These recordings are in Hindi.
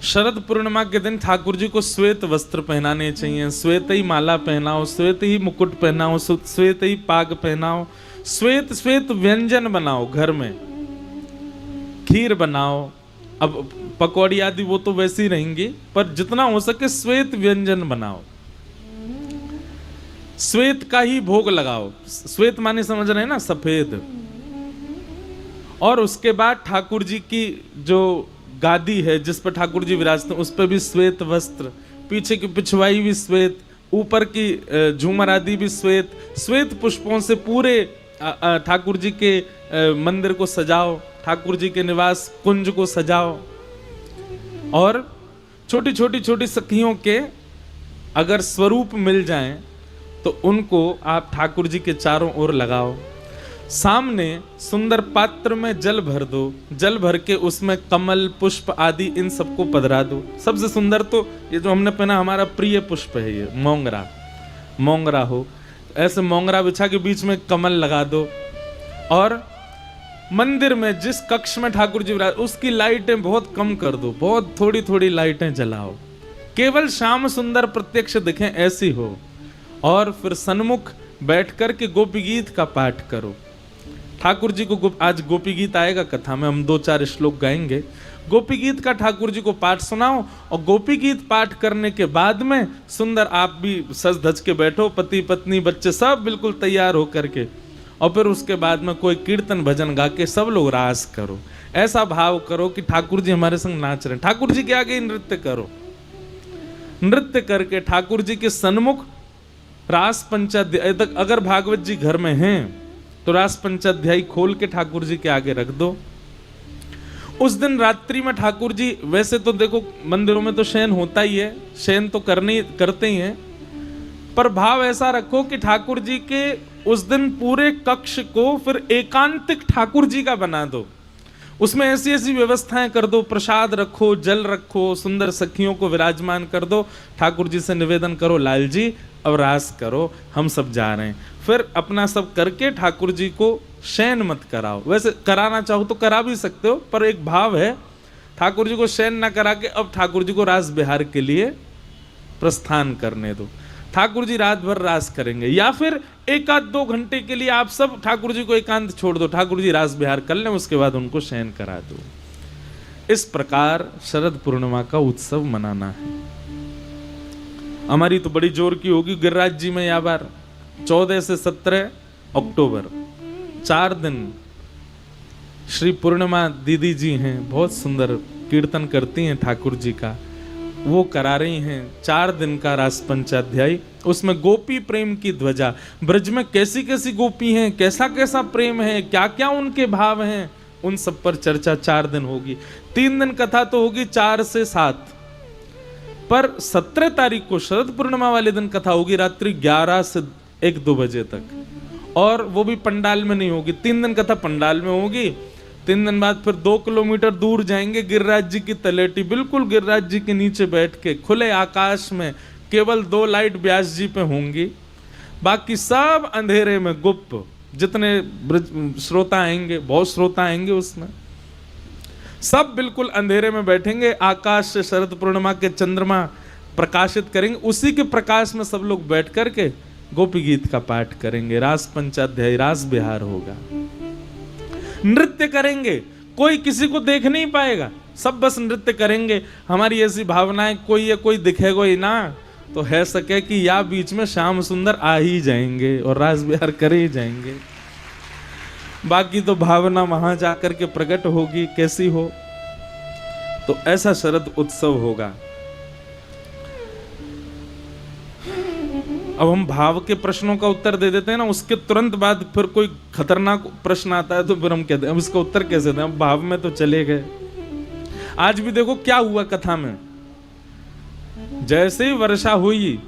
शरद पूर्णिमा के दिन ठाकुर जी को श्वेत वस्त्र पहनाने चाहिए, श्वेत ही माला पहनाओ, श्वेत ही मुकुट पहनाओ, श्वेत ही पाग पहनाओ, श्वेत श्वेत व्यंजन बनाओ, घर में खीर बनाओ। अब पकौड़ी आदि वो तो वैसी रहेंगी, पर जितना हो सके श्वेत व्यंजन बनाओ, श्वेत का ही भोग लगाओ। श्वेत माने समझ रहे हैं ना, सफेद। और उसके बाद ठाकुर जी की जो गादी है जिस पर ठाकुर जी विराजते हैं उस पर भी श्वेत वस्त्र, पीछे की पिछवाई भी श्वेत, ऊपर की झूमर आदि भी श्वेत, श्वेत पुष्पों से पूरे ठाकुर जी के मंदिर को सजाओ, ठाकुर जी के निवास कुंज को सजाओ। और छोटी छोटी छोटी सखियों के अगर स्वरूप मिल जाएं तो उनको आप ठाकुर जी के चारों ओर लगाओ। सामने सुंदर पात्र में जल भर दो, जल भर के उसमें कमल पुष्प आदि इन सबको पधरा दो। सबसे सुंदर तो ये जो हमने पहना हमारा प्रिय पुष्प है, ये मोंगरा, मोंगरा हो, ऐसे मोंगरा बिछा के बीच में कमल लगा दो। और मंदिर में जिस कक्ष में ठाकुर जी विराज उसकी लाइटें बहुत कम कर दो, बहुत थोड़ी थोड़ी लाइटें जलाओ, केवल श्याम सुंदर प्रत्यक्ष दिखें ऐसी हो। और फिर सन्मुख बैठ कर के गोपी गीत का पाठ करो। ठाकुर जी को आज गोपी गीत आएगा कथा में, हम 2-4 श्लोक गाएंगे। गोपी गीत का ठाकुर जी को पाठ सुनाओ और गोपी गीत पाठ करने के बाद में सुंदर आप भी सज धज के बैठो, पति पत्नी बच्चे सब बिल्कुल तैयार हो करके, और फिर उसके बाद में कोई कीर्तन भजन गा के सब लोग रास करो। ऐसा भाव करो कि ठाकुर जी हमारे संग नाच रहे हैं। ठाकुर जी के आगे नृत्य करो, नृत्य करके ठाकुर जी के सन्मुख रास पंचाध्याय तक, अगर भागवत जी घर में हैं तो रास पंचाध्यायी खोल के ठाकुर जी के आगे रख दो। उस दिन रात्रि में ठाकुर जी, वैसे तो देखो मंदिरों में तो शयन होता ही है, शयन तो करते ही हैं, पर भाव ऐसा रखो कि ठाकुर जी के उस दिन पूरे कक्ष को फिर एकांतिक ठाकुर जी का बना दो। उसमें ऐसी ऐसी व्यवस्थाएं कर दो, प्रसाद रखो, जल रखो, सुंदर सखियों को विराजमान कर दो। ठाकुर जी से निवेदन करो, लाल जी अब रास करो, हम सब जा रहे हैं। फिर अपना सब करके ठाकुर जी को शयन मत कराओ। वैसे कराना चाहो तो करा भी सकते हो, पर एक भाव है ठाकुर जी को शयन ना करा के अब ठाकुर जी को रास बिहार के लिए प्रस्थान करने दो। ठाकुर जी रात भर रास करेंगे, या फिर 1-2 घंटे के लिए आप सब ठाकुर जी को एकांत छोड़ दो, ठाकुर जी रास बिहार कर लें, उसके बाद उनको शयन करा दो। इस प्रकार शरद पूर्णिमा का उत्सव मनाना है। हमारी तो बड़ी जोर की होगी गिरिराज जी में, या बार 14 से 17 अक्टूबर 4 दिन श्री पूर्णिमा दीदी जी हैं, बहुत सुंदर कीर्तन करती हैं ठाकुर जी का, वो करा रही हैं 4 दिन का रास पंचाध्यायी। उसमें गोपी प्रेम की ध्वजा, ब्रज में कैसी कैसी गोपी हैं, कैसा कैसा प्रेम है, क्या क्या उनके भाव हैं, उन सब पर चर्चा 4 दिन होगी। 3 दिन कथा तो होगी 4 से 7, पर 17 तारीख को शरद पूर्णिमा वाले दिन कथा होगी रात्रि 11 से 1-2 बजे तक, और वो भी पंडाल में नहीं होगी। 3 दिन कथा पंडाल में होगी, 3 दिन बाद फिर 2 किलोमीटर दूर जाएंगे गिरिराज जी की तलेटी, बिल्कुल गिरिराज जी के नीचे बैठ के खुले आकाश में केवल 2 लाइट व्यास जी पे होंगी, बाकी सब अंधेरे में गुप्त। जितने श्रोता आएंगे, बहुत श्रोता आएंगे, उसमें सब बिल्कुल अंधेरे में बैठेंगे। आकाश से शरद पूर्णिमा के चंद्रमा प्रकाशित करेंगे, उसी के प्रकाश में सब लोग बैठ करके गोपी गीत का पाठ करेंगे, रास पंचाध्यायी, रास बिहार होगा, नृत्य करेंगे। कोई किसी को देख नहीं पाएगा, सब बस नृत्य करेंगे। हमारी ऐसी भावनाएं, कोई या कोई दिखेगा ही ना तो है सके कि या बीच में श्याम सुंदर आ ही जाएंगे और रास बिहार करे ही जाएंगे। बाकी तो भावना वहां जाकर के प्रकट होगी कैसी हो। तो ऐसा शरद उत्सव होगा। अब हम भाव के प्रश्नों का उत्तर दे देते हैं ना, उसके तुरंत बाद फिर कोई खतरनाक प्रश्न आता है तो फिर हम कहते हैं अब इसका उत्तर कैसे दें, अब भाव में तो चले गए। आज भी देखो क्या हुआ कथा में, जैसे ही वर्षा हुई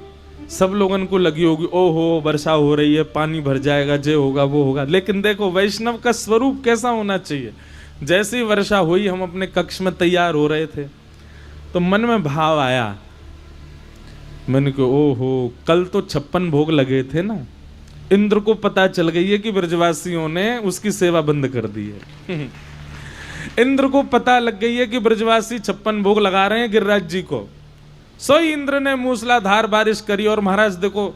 सब लोगों को लगी होगी ओहो वर्षा हो रही है, पानी भर जाएगा, जे होगा वो होगा। लेकिन देखो वैष्णव का स्वरूप कैसा होना चाहिए। जैसे ही वर्षा हुई, हम अपने कक्ष में तैयार हो रहे थे तो मन में भाव आया, मैंने कहा ओहो कल तो 56 भोग लगे थे ना, इंद्र को पता चल गई है कि ब्रजवासियों ने उसकी सेवा बंद कर दी है। इंद्र को पता लग गई है कि ब्रजवासी 56 भोग लगा रहे हैं गिरिराज जी को। सो इंद्र ने मूसलाधार बारिश करी और महाराज देखो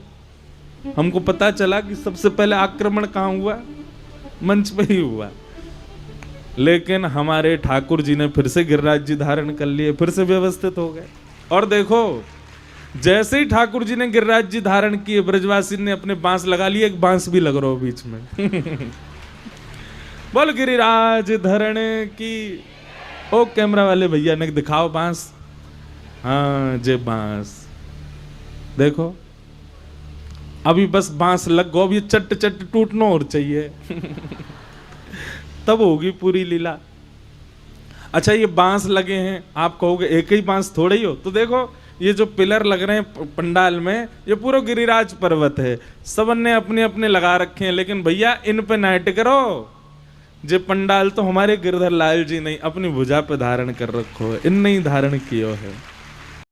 हमको पता चला कि सबसे पहले आक्रमण कहां हुआ, मंच पे ही हुआ। लेकिन हमारे ठाकुर जी ने फिर से गिरिराज जी धारण कर लिए, फिर से व्यवस्थित हो गए। और देखो जैसे ही ठाकुर जी ने गिरिराज जी धारण किए, ब्रजवासी ने अपने बांस लगा लिए, एक बांस भी लग रहा हो बीच में। बोल गिरिराज धरण की। ओ कैमरा वाले भैया ने दिखाओ बांस। हाँ जे बांस देखो, अभी बस बांस लग गो, अब ये चट चट टूटना और चाहिए। तब होगी पूरी लीला। अच्छा ये बांस लगे हैं, आप कहोगे एक ही बांस थोड़े ही हो, तो देखो ये जो पिलर लग रहे हैं पंडाल में, ये पूरा गिरिराज पर्वत है, सबन ने अपने अपने लगा रखे हैं। लेकिन भैया इन पे नाइट करो, जे पंडाल तो हमारे गिरधर लाल जी नहीं अपनी भुजा पे धारण कर रखो है, इन नहीं धारण कियो है।